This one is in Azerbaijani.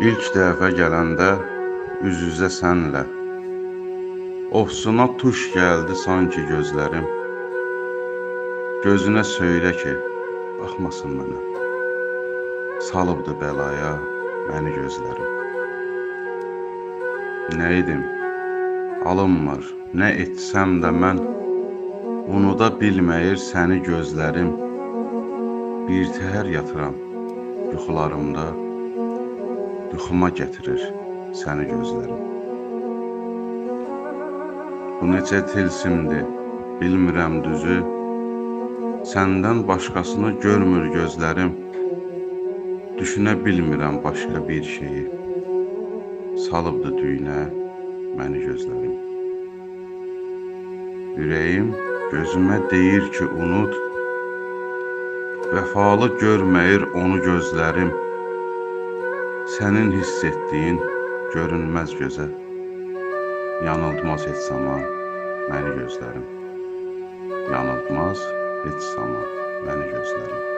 İlk dəfə gələndə üz-üzə sənlə, ofsuna tuş gəldi sanki gözlərim. Gözünə söylə ki, baxmasın mənə, salıbdı bəlaya məni gözlərim. Nə edim, alınmır, nə etsəm də mən, unuda bilməyir səni gözlərim. Birtəhər yatıram yuxularımda, yuxuma gətirir səni gözlərim. Bu necə tilsimdir, bilmirəm düzü, səndən başqasını görmür gözlərim. Düşünə bilmirəm başqa bir şeyi, salıbdı düyünə məni gözlərim. Ürəyim gözümə deyir ki, unut, vəfalı görməyir onu gözlərim. Sənin hiss etdiyin görünməz gözə, yanıltmaz heç zaman məni gözlərim. Yanıltmaz heç zaman məni gözlərim.